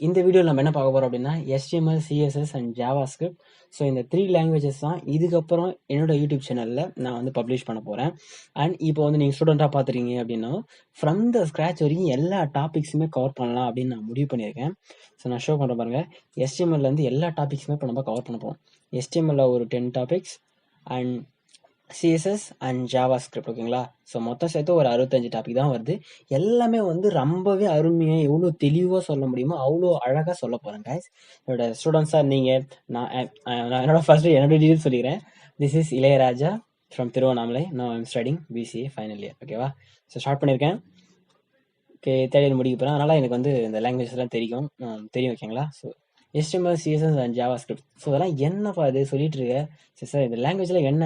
இந்த வீடியோவில் நம்ம என்ன பார்க்க போறோம் அப்படின்னா HTML, CSS and JavaScript. So இந்த 3 லாங்குவேஜஸ் தான் இதுக்கப்புறம் என்னோட யூடியூப் சேனலில் நான் வந்து பப்ளிஷ் பண்ண போகிறேன். அண்ட் இப்போ வந்து நீங்கள் ஸ்டூடெண்ட்டாக பார்த்துருக்கீங்க அப்படின்னா ஃப்ரம் த ஸ்க்ராச் வரைக்கும் எல்லா டாபிக்ஸுமே கவர் பண்ணலாம் அப்படின்னு நான் முடிவு பண்ணியிருக்கேன். ஸோ நான் ஷோ பண்ணுற பாருங்க, HTML எல்லா டாபிக்ஸுமே இப்போ நம்ம கவர் பண்ண போகிறோம். HTML ஒரு 10 topics and CSS and JavaScript, ஓகேங்களா? ஸோ மொத்தம் சேர்த்து ஒரு 65 டாபிக் தான் வருது. எல்லாமே வந்து ரொம்பவே அருமையாக எவ்வளோ தெளிவாக சொல்ல முடியுமோ அவ்வளோ அழகாக சொல்ல போகிறேன் கைஸ். என்னோட ஸ்டூடெண்ட்ஸாக நீங்கள் நான் என்னோட ஃபர்ஸ்ட் என்னோட டீட்டெயில் சொல்லிக்கிறேன். This is Ilaiyaraaja from Tiruvannamalai. நான் I'm studying BCA final year, ஓகேவா? ஸோ ஸ்டார்ட் பண்ணியிருக்கேன். ஓகே, தேர்ட் இயர் முடிக்க போகிறேன். அதனால் எனக்கு வந்து இந்த லாங்குவேஜஸ்லாம் தெரியும், ஓகேங்களா? So HTML, CSS and JavaScript. So இதெல்லாம் என்னப்பா இது சொல்லிட்டு இருக்க? சரி சார், இந்த லாங்குவேஜில் என்ன?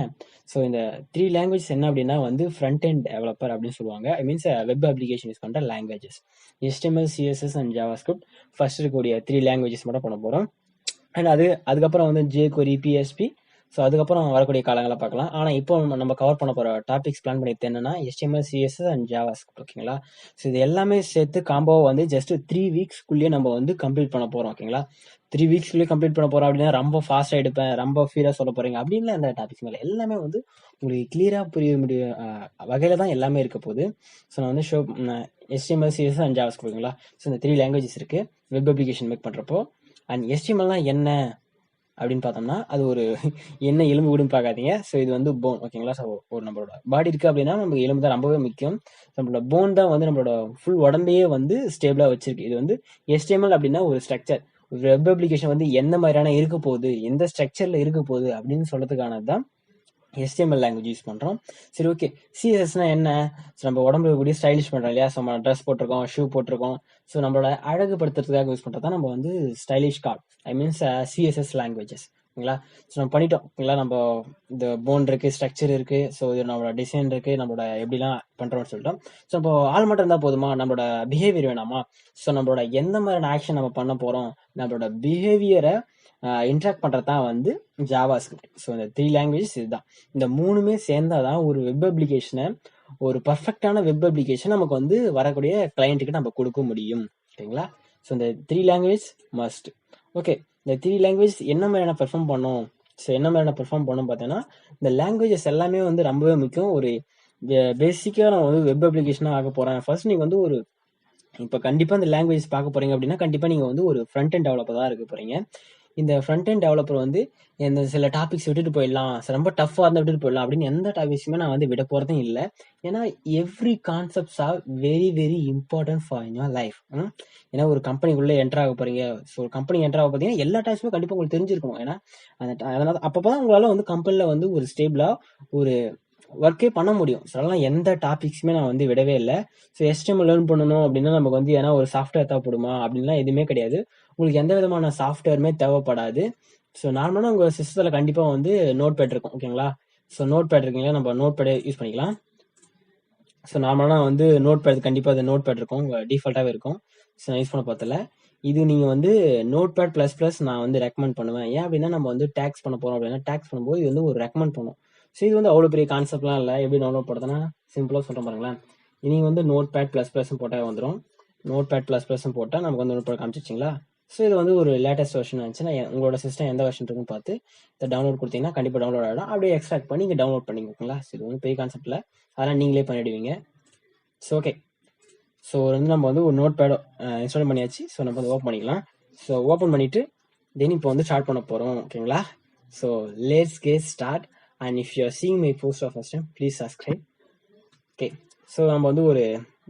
ஸோ இந்த 3 லாங்குவேஜ் என்ன அப்படின்னா வந்து ஃப்ரண்ட் எண்ட் டெவலப்பர் அப்படின்னு சொல்லுவாங்க. I means web application use பண்ணுற languages. HTML, CSS and JavaScript first இருக்கக்கூடிய 3 லாங்குவேஜஸ் மட்டும் பண்ண போகிறோம். அண்ட் அதுக்கப்புறம் வந்து jQuery, PHP. ஸோ அதுக்கப்புறம் வரக்கூடிய காலங்களை பார்க்கலாம். ஆனால் இப்போ நம்ம கவர் பண்ண போகிற டாபிக்ஸ் பிளான் பண்ணிட்டு என்னன்னா HTML, CSS அண்ட் JavaScript, ஓகேங்களா? ஸோ இது எல்லாமே சேர்த்து காம்போ வந்து ஜஸ்ட் 3 வீக்ஸ்க்குள்ளேயே நம்ம வந்து கம்ப்ளீட் பண்ண போகிறோம், ஓகேங்களா? 3 வீக்ஸ்க்குள்ளேயே கம்ப்ளீட் பண்ண போகிறோம் அப்படின்னா ரொம்ப ஃபாஸ்ட்டாக எடுப்பேன், ரொம்ப ஃபீடாக சொல்ல போகிறீங்க அப்படின்லாம் அந்த டாபிக்ஸ் மேலே எல்லாமே வந்து உங்களுக்கு கிளியராக புரிய முடிய வகையில் தான் எல்லாமே இருக்க போகுது. ஸோ நான் வந்து HTML, CSS அண்ட் JavaScript, ஓகேங்களா? ஸோ இந்த 3 லாங்குவேஜஸ் இருக்குது வெப் அப்ளிகேஷன் மேக் பண்ணுறப்போ. அண்ட் HTMLனா என்ன அப்படின்னு பார்த்தோம்னா அது ஒரு என்ன எலும்பு கூடுன்னு பார்க்காதீங்க. ஸோ இது வந்து போன், ஓகேங்களா? ஸோ ஒரு நம்மளோட பாடி இருக்குது அப்படின்னா நமக்கு எலும்பு தான் ரொம்பவே முக்கியம். நம்மளோட போன் தான் வந்து நம்மளோட ஃபுல் உடம்பையே வந்து ஸ்டேபிளாக வச்சிருக்கு. இது வந்து HTML அப்படின்னா ஒரு ஸ்ட்ரக்சர். வெப் அப்ளிகேஷன் வந்து எந்த மாதிரியான இருக்க போகுது, எந்த ஸ்ட்ரக்சரில் இருக்க போகுது அப்படின்னு சொல்றதுக்கானது தான் HTML லாங்குவேஜ் யூஸ் பண்ணுறோம். சரி, ஓகே. CSSனா என்ன? ஸோ நம்ம உடம்புல கூடிய ஸ்டைலிஷ் பண்ணுறோம் இல்லையா? ஸோ நம்ம ட்ரெஸ் போட்டிருக்கோம், ஷூ போட்டிருக்கோம். ஸோ நம்மளோட அழகுபடுத்துறதுக்காக யூஸ் பண்ணுறது தான் நம்ம வந்து stylish card, I means CSS languages, ஓகேங்களா? ஸோ நம்ம பண்ணிட்டோம், ஓகேங்களா? நம்ம இந்த போன் இருக்குது, ஸ்ட்ரக்சர் இருக்குது, ஸோ இது நம்மளோட டிசைன் இருக்குது, நம்மளோட எப்படிலாம் பண்ணுறோம்னு சொல்லிட்டோம். ஸோ இப்போ ஆள் மட்டும் இருந்தால் போதுமா? நம்மளோட பிஹேவியர் வேணாமா? ஸோ நம்மளோட எந்த மாதிரியான ஆக்ஷன் நம்ம பண்ண போகிறோம், நம்மளோட பிஹேவியரை இன்ட்ராக்ட் பண்ணுறது தான் வந்து JavaScript. ஸோ இந்த 3 லாங்குவேஜஸ் இதுதான். இந்த மூணுமே சேர்ந்தாதான் ஒரு வெப் அப்ளிகேஷனை, ஒரு பர்ஃபெக்டான வெப் அப்ளிகேஷன் நமக்கு வந்து வரக்கூடிய கிளையண்ட்டுக்கு நம்ம கொடுக்க முடியும், ஓகேங்களா? ஸோ இந்த 3 லாங்குவேஜ் மஸ்ட். ஓகே, இந்த 3 லாங்குவேஜ் என்ன மாதிரியான பெர்ஃபார்ம் பண்ணும்? ஸோ என்ன மாதிரியான பெர்ஃபார்ம் பண்ணணும் பார்த்தீங்கன்னா இந்த லாங்குவேஜஸ் எல்லாமே வந்து ரொம்பவே முக்கியம். ஒரு பேசிக்காக நான் வந்து வெப் அப்ளிகேஷனாக ஆக போகிறேன். ஃபர்ஸ்ட் நீங்கள் வந்து ஒரு இப்போ கண்டிப்பாக இந்த லாங்குவேஜ் பார்க்க போகிறீங்க அப்படின்னா கண்டிப்பாக நீங்கள் வந்து ஒரு ஃப்ரண்ட் எண்ட் டெவலப்பர் தான் இருக்க போகிறீங்க. இந்த ஃப்ரண்ட் எண்ட் டெவலப்பர் வந்து இந்த சில டாபிக்ஸ் விட்டுட்டு போயிடலாம், ரொம்ப டஃப்பாக இருந்தால் விட்டுட்டு போயிடலாம் அப்படின்னு எந்த டாபிக்ஸுமே நான் வந்து விட போகிறதும் இல்லை. ஏன்னா every concepts are very very important for your life. ஏன்னா ஒரு கம்பெனிக்குள்ளே என்டர் ஆக போகிறீங்க. ஸோ ஒரு கம்பெனி என்டர் ஆக பார்த்தீங்கன்னா எல்லா டாபிக்ஸுமே கண்டிப்பாக உங்களுக்கு தெரிஞ்சிருக்கணும். ஏன்னா அதனால அப்போ தான் உங்களால் வந்து கம்பெனியில் வந்து ஒரு ஸ்டேபிளாக ஒரு ஒர்க்கே பண்ண முடியும். ஸோ அதெல்லாம் எந்த டாபிக்ஸுமே நான் வந்து விடவே இல்லை. ஸோ HTML லேர்ன் பண்ணணும் அப்படின்னா நமக்கு வந்து ஏன்னா ஒரு சாஃப்ட்வேர் தேவைப்படுமா அப்படின்லாம் எதுவுமே கிடையாது. உங்களுக்கு எந்த விதமான சாஃப்ட்வேருமே தேவைப்படாது. ஸோ நார்மலாக உங்கள் சிஸ்டத்தில் கண்டிப்பாக வந்து நோட் பேட் இருக்கும், ஓகேங்களா? ஸோ நோட் பேட் இருக்கீங்களா, நம்ம நோட் பேடை யூஸ் பண்ணிக்கலாம். ஸோ நார்மலாக வந்து நோட் பேட் கண்டிப்பாக அது நோட் பேட் இருக்கும், உங்கள் டிஃபால்ட்டாகவே இருக்கும். ஸோ நான் யூஸ் பண்ண பார்த்தல இது நீங்கள் வந்து நோட் பேட் ++ நான் வந்து ரெக்கமெண்ட் பண்ணுவேன். ஏன் அப்படின்னா நம்ம வந்து டேக்ஸ் பண்ண போகிறோம் அப்படின்னா டேக்ஸ் பண்ணும்போது இது வந்து ஒரு ரெக்கமெண்ட் பண்ணும். ஸோ இது வந்து அவ்வளோ பெரிய கான்செப்ட்லாம் இல்லை. எப்படி டவுன்லோட் பண்ணுறதுனா சிம்பிளாக சொல்கிறேன் பாருங்களேன். நீங்கள் வந்து நோட் பேட் ++ போட்டால் வந்துடும். நோட் பேட் ++ போட்டால் நமக்கு வந்து நோட் பேட் காமிச்சிச்சிங்களா? ஸோ இது வந்து ஒரு லேட்டஸ்ட் வெர்ஷன் இருந்துச்சுன்னா உங்களோட சிஸ்டம் எந்த வெர்ஷன் இருக்குன்னு பார்த்து இதை டவுன்லோட் கொடுத்தீங்கன்னா கண்டிப்பாக டவுன்லோட் ஆகிடும். அப்படியே எக்ஸ்ட்ராக்ட் பண்ணி இங்கே டவுன்லோட் பண்ணிங்க, ஓகேங்களா? ஸோ இது வந்து பெரிய கான்செப்டில் அதெல்லாம் நீங்களே பண்ணிவிடுவீங்க. ஸோ ஓகே, ஸோ வந்து நம்ம வந்து ஒரு நோட் பேட் இன்ஸ்டால் பண்ணியாச்சு. ஸோ நம்ம வந்து ஓப்பன் பண்ணிக்கலாம். ஸோ ஓப்பன் பண்ணிவிட்டு தென் இப்போ வந்து ஸ்டார்ட் பண்ண போகிறோம், ஓகேங்களா? So let's get start. And if you are seeing my post of first time please subscribe. Okay, so நம்ம வந்து ஒரு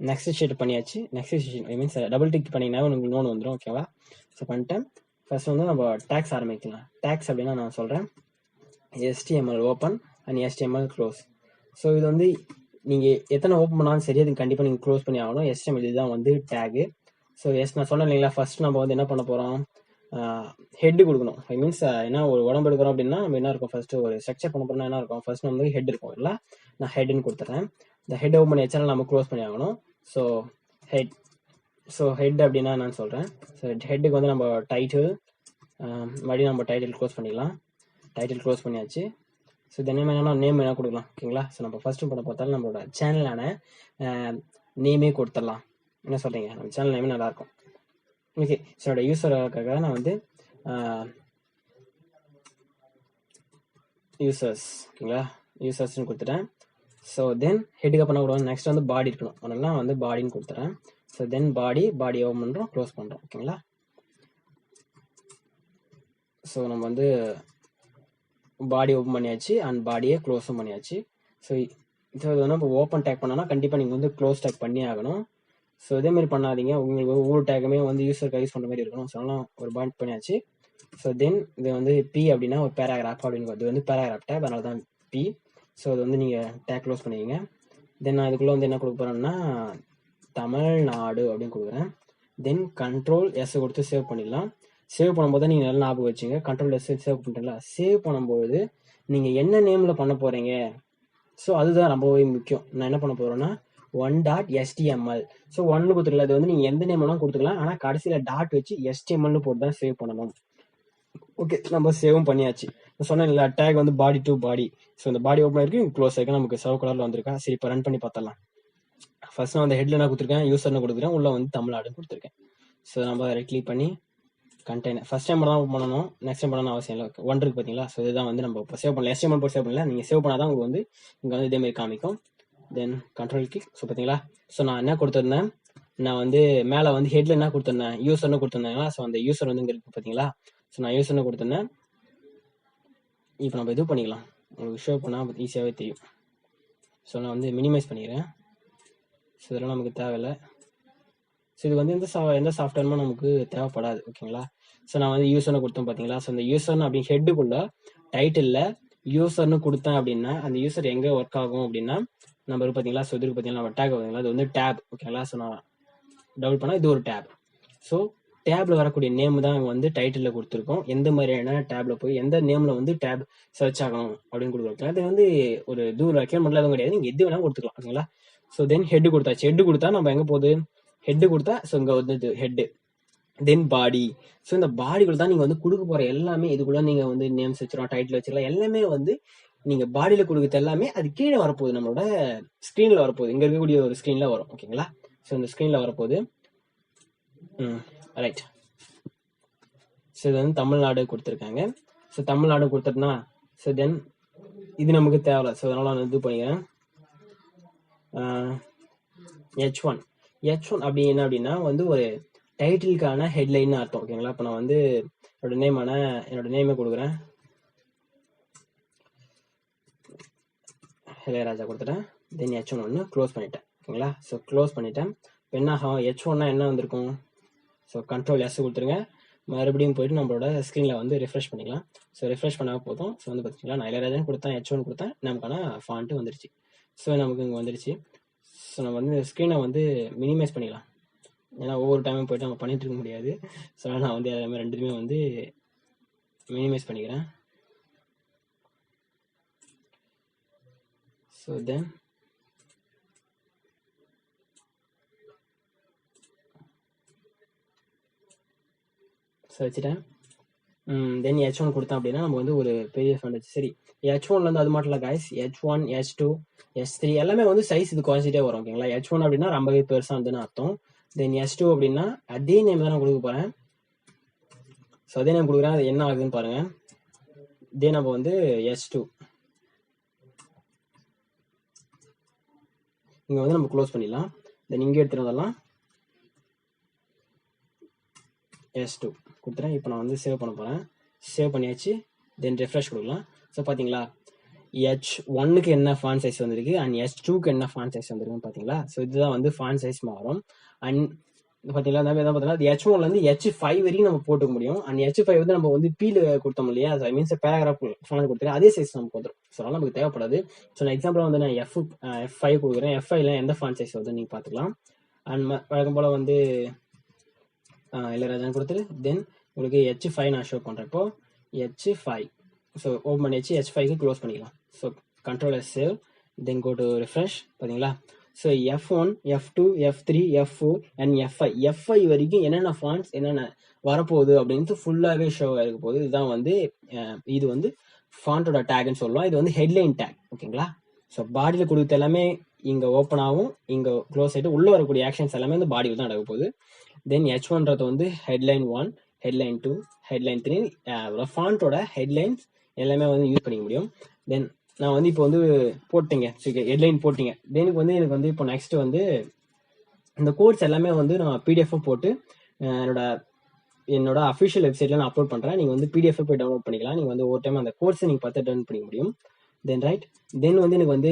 நெக்ஸ்ட் ஷீட் பண்ணியாச்சு. Next sheet I means double tick பண்ணிங்கன்னா உங்களுக்கு இன்னொன்று வந்துடும், ஓகேவா? ஸோ பண்ணிட்டேன். ஃபர்ஸ்ட் வந்து நம்ம டேக்ஸ் ஆரம்பிக்கலாம். டேக்ஸ் அப்படின்னா நான் சொல்கிறேன் HTML open and HTML close. So இது வந்து நீங்கள் எத்தனை ஓப்பன் பண்ணாலும் சரி அது கண்டிப்பாக நீங்கள் க்ளோஸ் பண்ணி ஆகணும். HTML இதுதான் வந்து டேகு. ஸோ நான் சொன்னேன் இல்லைங்களா, ஃபர்ஸ்ட் நம்ம வந்து என்ன பண்ண போகிறோம், ஹெட் கொடுக்கணும். ஐ மீன்ஸ் ஏன்னா ஒரு உடம்பு எடுக்கிறோம் அப்படின்னா நம்ம என்ன இருக்கும், ஃபர்ஸ்ட் ஒரு ஸ்ட்ரக்சர் பண்ண போறோம்னா என்ன இருக்கும், ஃபர்ஸ்ட் நம்ம ஹெட் இருக்கும் இல்லை, நான் ஹெட்னு கொடுத்துறேன். இந்த ஹெட் ஓப்பன் பண்ணி வச்சாலும் நம்ம க்ளோஸ் பண்ணி ஆகணும். So head. ஸோ ஹெட் அப்படின்னா நான் சொல்கிறேன். ஸோ ஹெட்டுக்கு வந்து நம்ம டைட்டில், மறுபடியும் நம்ம டைட்டில் க்ளோஸ் பண்ணிக்கலாம். டைட்டில் க்ளோஸ் பண்ணியாச்சு. ஸோ இந்த நேம் என்ன கொடுக்கலாம், ஓகேங்களா? ஸோ நம்ம ஃபர்ஸ்ட் பண்ண பார்த்தாலும் நம்மளோட சேனலான நேமே கொடுத்துடலாம். என்ன சொல்கிறீங்க, நம்ம சேனல் நேமே நல்லாயிருக்கும். ஓகே, ஸோ என்னோட யூசருக்காக நான் வந்து யூசர்ஸ், ஓகேங்களா, யூசர்ஸ்னு கொடுத்துட்டேன். ஸோ தென் ஹெட்டுக்கு அப்புறம் கூட நெக்ஸ்ட் வந்து பாடி இருக்கணும், அதனால வந்து பாடின்னு கொடுத்துறேன். ஸோ தென் பாடி ஓப்பன் பண்ணுறோம், க்ளோஸ் பண்ணுறோம், ஓகேங்களா. ஸோ நம்ம வந்து பாடி ஓப்பன் பண்ணியாச்சு அண்ட் பாடியை க்ளோஸும் பண்ணியாச்சு. ஸோ இது வந்து இப்போ ஓப்பன் டேக் பண்ணோன்னா கண்டிப்பாக நீங்கள் வந்து க்ளோஸ் டேக் பண்ணி ஆகணும். ஸோ இதேமாரி பண்ணாதீங்க, உங்களுக்கு ஒவ்வொரு டேக்குமே வந்து யூசருக்கு யூஸ் பண்ணுற மாதிரி இருக்கணும். ஸோ அதெல்லாம் ஒரு பாண்ட் பண்ணியாச்சு. ஸோ தென் இது வந்து பி அப்படின்னா ஒரு பேராகிராஃப் அப்படின்னு, இது வந்து பேராகிராஃப் டேக், அதனால தான் பி. ஸோ இது வந்து நீங்கள் டேக் க்ளோஸ் பண்ணிக்கிங்க. தென் நான் இதுக்குள்ளே வந்து என்ன கொடுக்க போகிறேன்னா தமிழ்நாடு அப்படின்னு கொடுக்குறேன். தென் கண்ட்ரோல் எஸ் கொடுத்து சேவ் பண்ணிடலாம். சேவ் பண்ணும்போது நீங்கள் நல்லா ஞாபகம் வச்சுங்க, கண்ட்ரோல் எஸ் சேவ் பண்ணிட்டீங்களா. சேவ் பண்ணும்போது நீங்கள் என்ன நேமில் பண்ண போகிறீங்க, ஸோ அதுதான் ரொம்பவே முக்கியம். நான் என்ன பண்ண போகிறேன்னா one.html. ஸோ ஒன்று கொடுத்துருக்கல, அது வந்து நீங்கள் எந்த நேம் வேணாலும் கொடுத்துக்கலாம், ஆனால் கடைசியில் டாட் வச்சு HTML போட்டு தான் சேவ் பண்ணணும். ஓகே, நம்ம சேவும் பண்ணியாச்சு. சொன்னேன் இல்லை, டேக் வந்து பாடி டு பாடி. ஸோ இந்த பாடி ஓப்பன் ஆயிருக்கு, க்ளோஸ் ஆயிருக்கு, நமக்கு சர்வ் கலரில் வந்திருக்கா. சரி, இப்போ ரன் பண்ணி பார்த்தலாம். ஃபர்ஸ்ட் நான் வந்து ஹெட்ல என்ன கொடுத்துருக்கேன், யூசர்னு கொடுத்துருக்கேன், உள்ள வந்து தமிழ்நாடுன்னு கொடுத்துருக்கேன். ஸோ நம்ம ரைட் கிளிக் பண்ணி கண்டெய்னர் ஃபர்ஸ்ட் டைம் தான் ஓப்பன் பண்ணணும், நெக்ஸ்ட் டைம் பண்ணணும் அவசியம் இல்லை. ஒன் இருக்கு பார்த்தீங்களா. ஸோ இதுதான் வந்து நம்ம இப்போ சேவ் பண்ணல, HTML போட்டு சேவ் பண்ணல, நீங்கள் சேவ் பண்ணாதான் உங்களுக்கு வந்து இங்கே வந்து இதேமாரி காமிக்கும். தென் கண்ட்ரோல் கிளிக். ஸோ பார்த்தீங்களா, ஸோ நான் என்ன கொடுத்துருந்தேன், நான் வந்து மேலே வந்து ஹெட்ல என்ன கொடுத்துருந்தேன், யூசர்னு கொடுத்துருந்தேங்களா. ஸோ அந்த யூசர் வந்து இங்கே இருக்கு பார்த்தீங்களா. ஸோ நான் யூசர்னு கொடுத்துருந்தேன். இப்போ நம்ம இது பண்ணிக்கலாம், உங்களுக்கு ஷோ பண்ணால் ஈஸியாகவே தெரியும். ஸோ நான் வந்து மினிமைஸ் பண்ணிக்கிறேன். ஸோ இதெல்லாம் நமக்கு தேவையில்லை. ஸோ இது வந்து எந்த சாஃப்ட்வேருமே நமக்கு தேவைப்படாது, ஓகேங்களா. ஸோ நான் வந்து யூசர்னு கொடுத்தேன் பார்த்தீங்களா. ஸோ அந்த யூசர்னு அப்படி ஹெட்டுக்குள்ள டைட்டிலில் யூசர்னு கொடுத்தேன் அப்படின்னா அந்த யூசர் எங்கே ஒர்க் ஆகும் அப்படின்னா நம்ம இருக்கு பார்த்தீங்களா. ஸோ இதுக்கு பார்த்தீங்களா நம்ம டேக் பார்த்தீங்களா, இது வந்து டேப், ஓகேங்களா. ஸோ நான் டபுள் பண்ணால் இது ஒரு டேப். ஸோ டேப்ல வரக்கூடிய நேம் தான் வந்து டைட்டிலில் கொடுத்துருக்கோம். எந்த மாதிரியான டேப்ல போய் எந்த நேமில் வந்து டேப் சர்ச் ஆகணும் அப்படின்னு கொடுக்குறோம். அது வந்து ஒரு தூரம் ரெக்கமெண்ட்ல எதுவும் கிடையாது, நீங்கள் எது வேணாலும் கொடுத்துக்கலாம், ஓகேங்களா. ஸோ தென் ஹெட் கொடுத்தாச்சு. ஹெட் கொடுத்தா நம்ம எங்கே போகுது, ஹெட் கொடுத்தா ஸோ இங்கே வந்து ஹெட். தென் பாடி. ஸோ இந்த பாடிக்குள்ள தான் நீங்கள் வந்து கொடுக்க போகிற எல்லாமே, இதுக்குள்ள நீங்கள் வந்து நேம்ஸ் வச்சிடலாம், டைட்டில் வச்சிடலாம், எல்லாமே வந்து நீங்கள் பாடியில் கொடுக்குறது எல்லாமே அது கீழே வரப்போகுது, நம்மளோட ஸ்க்ரீனில் வரப்போகுது, இங்கே இருக்கக்கூடிய ஒரு ஸ்க்ரீனில் வரும், ஓகேங்களா. ஸோ இந்த ஸ்க்ரீனில் வரப்போகுது. ரைட். ஸோ இது வந்து தமிழ்நாடு கொடுத்துருக்காங்க. ஸோ தமிழ்நாடு கொடுத்துட்டுனா ஸோ தென் இது நமக்கு தேவை. ஸோ அதனால நான் இது பண்ணிக்கிறேன். H1 அப்படி என்ன அப்படின்னா வந்து ஒரு டைட்டிலுக்கான ஹெட்லைன் அர்த்தம், ஓகேங்களா. இப்போ நான் வந்து என்னோட நேமே கொடுக்குறேன், இளையராஜா கொடுத்துட்டேன். தென் H1 ஒன்று க்ளோஸ் பண்ணிட்டேன், ஓகேங்களா. ஸோ க்ளோஸ் பண்ணிட்டேன். இப்போ என்ன ஆகும், H1னா என்ன வந்திருக்கும். ஸோ கண்ட்ரோல் எஸ் கொடுத்துருங்க, மறுபடியும் போயிட்டு நம்மளோட ஸ்க்ரீனில் வந்து ரிஃப்ரெஷ் பண்ணிக்கலாம். ஸோ ரிஃப்ரெஷ் பண்ணால் போதும். ஸோ வந்து பார்த்தீங்களா, நான் இளையராஜான்னு கொடுத்தேன், H1 கொடுத்தேன், நமக்கான ஃபாண்ட்டு வந்துருச்சு. ஸோ நமக்கு இங்கே வந்துருச்சு. ஸோ நம்ம வந்து ஸ்க்ரீனை வந்து மினிமைஸ் பண்ணிக்கலாம், ஏன்னா ஒவ்வொரு டைமும் போயிட்டு நம்ம பண்ணிட்டு இருக்க முடியாது. ஸோ நான் வந்து அதே மாதிரி ரெண்டுமே வந்து மினிமைஸ் பண்ணிக்கிறேன். ஸோ தென் வச்சுட்டேன். தென் H1 கொடுத்தோம் அப்படின்னா நம்ம வந்து ஒரு பெரிய வந்துச்சு. சரி, H1ல இருந்து அது மட்டும் இல்லை காய்ஸ், H1 H2 H3 எல்லாமே வந்து சைஸ் இது குறைஞ்சிட்டே வரும், ஓகேங்களா. H1 அப்படின்னா ரொம்பவே பெருசாக இருந்துன்னு அர்த்தம். தென் H2 அப்படின்னா அதே நேம் தான் நான் கொடுக்க போகிறேன். ஸோ அதே நேம் கொடுக்குறேன், அது என்ன ஆகுதுன்னு பாருங்க. இதே நம்ம வந்து H2 இங்கே வந்து நம்ம க்ளோஸ் பண்ணிடலாம். தென் இங்கே எடுத்துகிட்டு வரலாம், S2 கொடுத்துறேன். இப்போ நான் வந்து சேவ் பண்ண போகிறேன். சேவ் பண்ணியாச்சு. தென் ரெஃப்ரெஷ் கொடுக்கலாம். ஸோ பார்த்தீங்களா, H1க்கு என்ன ஃபாண்ட் சைஸ் வந்திருக்கு அண்ட் H2க்கு என்ன ஃபாண்ட் சைஸ் வந்திருக்குன்னு பார்த்தீங்களா. ஸோ இதுதான் வந்து ஃபாண்ட் சைஸ் மாறும். அண்ட் பார்த்தீங்களா, நம்ம என்ன பார்த்தீங்கன்னா H1லேருந்து H5 வரைக்கும் நம்ம போட்டுக்க முடியும். அண்ட் H5 வந்து நம்ம வந்து பீல கொடுத்தோம் இல்லையா, ஐ மீன்ஸ் பேராகிராஃப் ஃபாண்ட் கொடுத்துருக்கேன், அதே சைஸ் நமக்கு வந்துடும். ஸோ அதனால் நமக்கு தேவைப்படாது. ஸோ நான் எக்ஸாம்பிளாக வந்து நான் F5 கொடுக்குறேன். F5ல எந்த ஃபாண்ட் சைஸ் வந்து நீங்கள் பார்த்துக்கலாம். அண்ட் வழக்கம் போல் வந்து இளையராஜான்னு கொடுத்துட்டு தென் உங்களுக்கு H5 நான் ஷோ பண்ணுறேன். இப்போ H5 ஸோ ஓப்பன் பண்ணிச்சு, H5க்கு க்ளோஸ் பண்ணிக்கலாம். So control S save, then go to refresh. பார்த்தீங்களா, so F1 F2 F3 F4 and F5 வரைக்கும் என்னென்ன ஃபாண்ட்ஸ் என்னென்ன வரப்போகுது அப்படின்ட்டு ஃபுல்லாகவே ஷோ ஆகிருக்க போகுது. இதுதான் வந்து இது வந்து ஃபாண்டோட டேக்னு சொல்லலாம். இது வந்து ஹெட்லைன் டேக், ஓகேங்களா. ஸோ பாடியில் கொடுத்த எல்லாமே இங்கே ஓப்பன் ஆகும், இங்கே க்ளோஸ் ஆகிட்டு உள்ளே வரக்கூடிய ஆக்ஷன்ஸ் எல்லாமே வந்து பாடியில் தான் நடக்க போகுது. தென் H1ன்றது வந்து ஹெட்லைன் 1, ஹெட்லைன் 2, ஹெட்லைன் 3, ஃபாண்டோட ஹெட்லைன்ஸ் எல்லாமே வந்து யூஸ் பண்ணிக்க முடியும். தென் நான் வந்து இப்போ வந்து போட்டீங்க, ஹெட்லைன் போட்டீங்க. தென் வந்து எனக்கு வந்து இப்போ நெக்ஸ்ட் வந்து இந்த கோட்ஸ் எல்லாமே வந்து நான் பிடிஎஃப் போட்டு என்னோட அஃபிஷியல் வெப்சைட்ல நான் அப்லோட் பண்றேன். நீங்க வந்து பிடிஎஃப் போய் டவுன்லோட் பண்ணிக்கலாம். நீங்க வந்து ஒரு டைம் அந்த கோர்ஸை நீங்க பார்த்து டவுன்லோட் பண்ணிக்க முடியும். தென் ரைட், தென் வந்து எனக்கு வந்து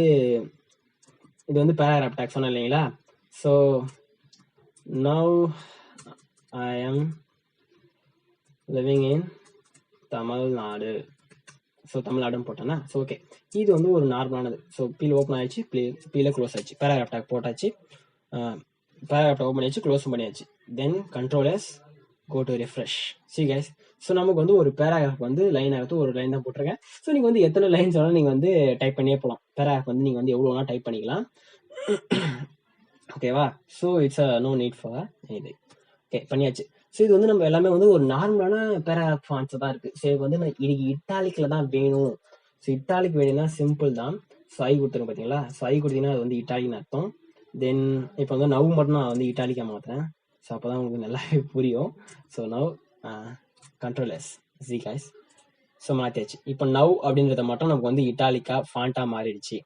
இது வந்து பேராகிராஃப் டேக் சொன்னேன் இல்லைங்களா? So now I am living in Tamil Nadu. So தமிழ்நாடுன்னு போட்டேன்னா ஸோ ஓகே, இது வந்து ஒரு நார்மலானது. ஸோ பீல் ஓப்பன் ஆயிடுச்சு, பீல க்ளோஸ் ஆயிடுச்சு, பேராகிராஃப் டேக் போட்டாச்சு, பேராகிராஃப் ஓப்பன் ஆயிடுச்சு, க்ளோஸும் பண்ணியாச்சு. தென் control go to refresh. See guys, so நமக்கு வந்து ஒரு பேராகிராஃப் வந்து லைன் ஆகுது, ஒரு லைன் தான் போட்டிருக்கேன். ஸோ நீங்கள் வந்து எத்தனை லைன்ஸ் வேணாலும் நீங்கள் வந்து டைப் பண்ணியே போகலாம். பேராகிராஃப் வந்து நீங்கள் வந்து எவ்வளோ வேணால் டைப் பண்ணிக்கலாம். ஓகேவா? So it's no need for இது. ஓகே, பண்ணியாச்சு. ஸோ இது வந்து நம்ம எல்லாமே வந்து ஒரு நார்மலான பேராகிராஃப் ஃபாண்ட்ஸ் தான் இருக்குது. ஸோ இது வந்து எனக்கு இட்டாலிக்கில் தான் வேணும். ஸோ இட்டாலிக் வேணும்னா சிம்பிள் தான். ஸோ ஐ கொடுத்துருங்க பார்த்தீங்களா? ஸோ ஐ கொடுத்தீங்கன்னா அது வந்து இட்டாலிக்னு அர்த்தம். தென் இப்போ வந்து நவ் மட்டும் நான் வந்து இட்டாலிக்காக மாற்றுறேன். ஸோ அப்போ தான் உங்களுக்கு நல்லாவே புரியும். So now control S C guys. So மாற்றியாச்சு. இப்போ நவ் அப்படின்றத மட்டும் நமக்கு வந்து இட்டாலிக்கா ஃபாண்ட்டாக மாறிடுச்சு.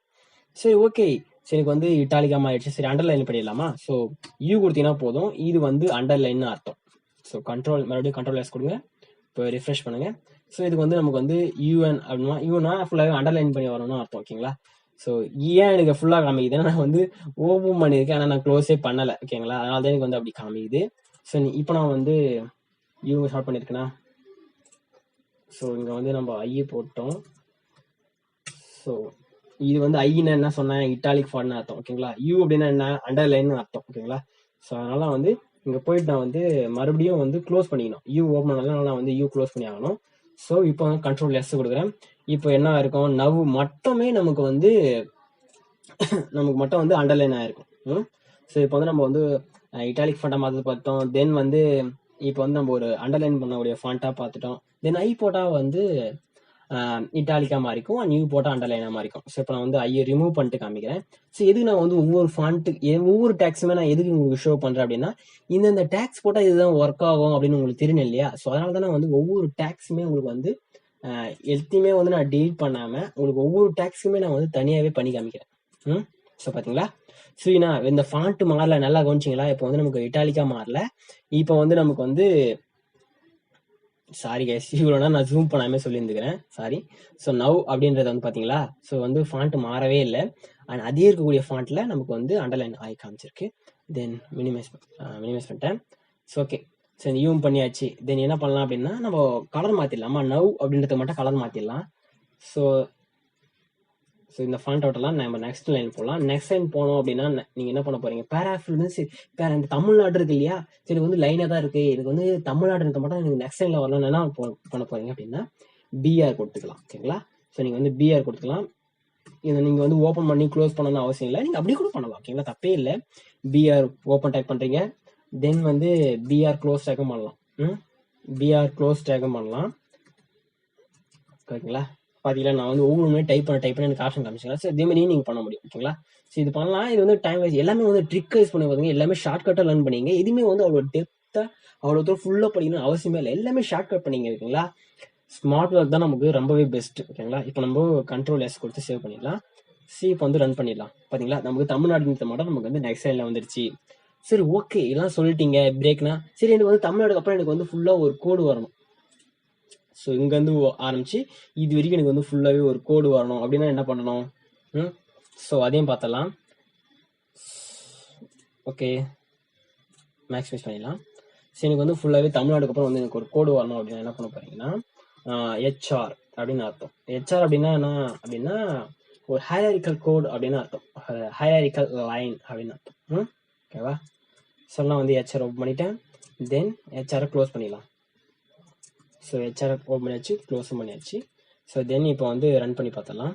சரி ஓகே, சரி எனக்கு வந்து இட்டாலிக்கா மாறிடுச்சு. சரி அண்டர்லைன் பண்ணிடலாமா? ஸோ யூ கொடுத்தீங்கன்னா போதும், இது வந்து அண்டர்லைன்னு அர்த்தம். ஸோ மறுபடியும் கண்ட்ரோல் எஸ் கொடுங்க. இப்போ ரிஃப்ரெஷ் பண்ணுங்க. ஸோ இதுக்கு வந்து நமக்கு வந்து யூஎன் அப்படின்னா யூனா ஃபுல்லாகவே அண்டர்லைன் பண்ணி வரணும்னு அர்த்தம். ஓகேங்களா? ஸோ ஏன் எனக்கு ஃபுல்லாக காமிக்குது, நான் வந்து ஓப்பன் பண்ணியிருக்கேன், ஆனால் நான் க்ளோஸே பண்ணலை. ஓகேங்களா? அதனால தான் எனக்கு வந்து அப்படி காமிக்குது. ஸோ இப்போ நான் வந்து யூ ஸ்டார்ட் பண்ணியிருக்கேனா? ஸோ இங்கே வந்து நம்ம ஐ போட்டோம். ஸோ இது வந்து ஐன்னு என்ன சொன்னேன், இட்டாலிக் ஃபாண்ட்னு அர்த்தம். ஓகேங்களா? யூ அப்படின்னா என்ன, அண்டர்லைன் அர்த்தம். ஓகேங்களா? ஸோ அதனால வந்து இங்கே போயிட்டு நான் வந்து மறுபடியும் வந்து க்ளோஸ் பண்ணிக்கணும். யூ ஓப்பன் பண்ணலாம், நான் வந்து யூ க்ளோஸ் பண்ணி ஆகணும். ஸோ இப்போ வந்து கண்ட்ரோல் எஸ் கொடுக்குறேன். இப்போ என்ன இருக்கும், நவ் மட்டுமே நமக்கு மட்டும் வந்து அண்டர்லைன் ஆயிருக்கும். ஸோ இப்போ வந்து நம்ம வந்து இட்டாலிக் ஃபாண்டா மாற்றது பார்த்தோம். தென் வந்து இப்போ வந்து நம்ம ஒரு அண்டர்லைன் பண்ணக்கூடிய ஃபாண்டா பார்த்துட்டோம். தென் ஐ போட்டா வந்து இட்டாலிக்கா மாறிக்கும், நியூ போட்டா அண்டர்லைனா மாறிக்கும். ஸோ இப்போ நான் வந்து ஐயை ரிமூவ் பண்ணிட்டு காமிக்கிறேன். ஸோ எதுக்கு நான் வந்து ஒவ்வொரு ஃபாண்ட்டுக்கு ஒவ்வொரு டேக்ஸுமே நான் எதுக்கு உங்களுக்கு ஷோ பண்றேன் அப்படின்னா, இந்த டேக்ஸ் போட்டா இதுதான் ஒர்க் ஆகும் அப்படின்னு உங்களுக்கு தெரியணும் இல்லையா? ஸோ அதனால தான் நான் வந்து ஒவ்வொரு டேக்ஸுமே உங்களுக்கு வந்து எல்லாத்தையுமே வந்து நான் டெலிட் பண்ணாம உங்களுக்கு ஒவ்வொரு டேக்ஸுமே நான் வந்து தனியாவே பண்ணி காமிக்கிறேன். ஸோ பாத்தீங்களா? ஸோ இந்த ஃபாண்ட் மாறல, நல்லா கவனிச்சிங்களா? இப்போ வந்து நமக்கு இட்டாலிக்கா மாறல. இப்போ வந்து நமக்கு வந்து சாரி கைஸ், இவ்வளோனா நான் ஜூம் பண்ணாமே சொல்லியிருந்துக்கிறேன், சாரி. ஸோ நவ் அப்படின்றது வந்து பார்த்தீங்களா? ஸோ வந்து ஃபாண்ட் மாறவே இல்லை. அண்ட் அதே இருக்கக்கூடிய ஃபாண்ட்ல நமக்கு வந்து அண்டர்லைன் ஆகி காமிச்சிருக்கு. தென் மினிமைஸ் பண்ணிட்டேன். ஸோ ஓகே, ஸோ யூம் பண்ணியாச்சு. தென் என்ன பண்ணலாம் அப்படின்னா, நம்ம கலர் மாற்றிடலாமா? நவ் அப்படின்றத மட்டும் கலர் மாற்றிடலாம். ஸோ இந்த ஃபாண்ட் அவுட்டெல்லாம் நம்ம நெக்ஸ்ட் லைன் போகலாம். நெக்ஸ்ட் லைன் போனோம் அப்படின்னா நீங்கள் என்ன பண்ண போறீங்க, பேராகிராஃப் வந்து சரி இந்த தமிழ்நாடு இருக்கு இல்லையா? சரி வந்து லைனாக தான் இருக்கு, எனக்கு வந்து தமிழ்நாடு மட்டும் எனக்கு நெக்ஸ்ட் லைனில் வரணும். என்ன பண்ண போறீங்க அப்படின்னா பிஆர் கொடுத்துக்கலாம். ஓகேங்களா? ஸோ நீங்கள் வந்து பிஆர் கொடுத்துக்கலாம். இதை நீங்கள் வந்து ஓப்பன் பண்ணி க்ளோஸ் பண்ணணும்னு அவசியம் இல்லை, நீங்கள் அப்படி கூட பண்ணலாம். ஓகேங்களா? தப்பே இல்லை. பிஆர் ஓப்பன் டைப் பண்ணுறீங்க, தென் வந்து பிஆர் க்ளோஸ் டேக்கும் பண்ணலாம். பிஆர் க்ளோஸ் டேக்கும் பண்ணலாம். ஓகேங்களா? பாத்தீங்களா? நான் வந்து ஒவ்வொரு டைப் பண்ண எனக்கு ஆப்ஷன் காமிச்சிக்கலாம். ஸோ இதே மாதிரி நீங்கள் பண்ண முடியும். ஓகேங்களா? ஸோ இது பண்ணலாம். இது வந்து டைம் வைஸ் எல்லாமே வந்து ட்ரிக் வைஸ் பண்ணி பார்த்தீங்க, எல்லாமே ஷார்ட்கட்டாக லேர்ன் பண்ணிங்க. எதுவுமே வந்து அவ்வளோ டெப்த்தாக அவ்வளோ தூரம் ஃபுல்லாக படிக்கணும்னு அவசியமே இல்லை. எல்லாமே ஷார்ட்கட் பண்ணிங்க. ஓகேங்களா? ஸ்மார்ட் ஒர்க் தான் நமக்கு ரொம்பவே பெஸ்ட். ஓகேங்களா? இப்போ நம்ம கண்ட்ரோல் எஸ் கொடுத்து சேவ் பண்ணிடலாம். இப்போ வந்து ரன் பண்ணிடலாம். பார்த்தீங்களா? நமக்கு தமிழ்நாடு மட்டும் நமக்கு வந்து நெக்ஸ்ட் லைனில் வந்துருச்சு. சரி ஓகே, இதெல்லாம் சொல்லிட்டீங்க பிரேக்னா. சரி எனக்கு வந்து தமிழ்நாடுக்கு அப்புறம் எனக்கு வந்து ஃபுல்லாக ஒரு கோடு வரணும். ஸோ இங்கேருந்து ஆரம்பிச்சு இது வரைக்கும் எனக்கு வந்து ஃபுல்லாகவே ஒரு கோடு வரணும் அப்படின்னா என்ன பண்ணணும்? ஸோ அதையும் பார்த்தலாம். ஓகே, மேக்ஸிமைஸ் பண்ணிடலாம். ஸோ எனக்கு வந்து ஃபுல்லாகவே தமிழ்நாடுக்கு அப்புறம் வந்து எனக்கு ஒரு கோடு வரணும் அப்படின்னா என்ன பண்ண போறீங்கன்னா, ஹெச்ஆர் அப்படின்னு அர்த்தம். ஹெச்ஆர் அப்படின்னா என்ன அப்படின்னா, ஒரு ஹைராரிக்கல் கோட் அப்படின்னு அர்த்தம். ஹைராரிக்கல் லைன் அப்படின்னு அர்த்தம். ஓகேவா? ஸோ நான் வந்து ஹெச்ஆர் ஓப்பன் பண்ணிட்டேன். தென் ஹெச்ஆரை க்ளோஸ் பண்ணிடலாம். ஸோ ஹெச்ஆர் ஓப்பன் பண்ணியாச்சு, க்ளோஸும் பண்ணியாச்சு. ஸோ தென் இப்போ வந்து ரன் பண்ணி பார்த்தலாம்.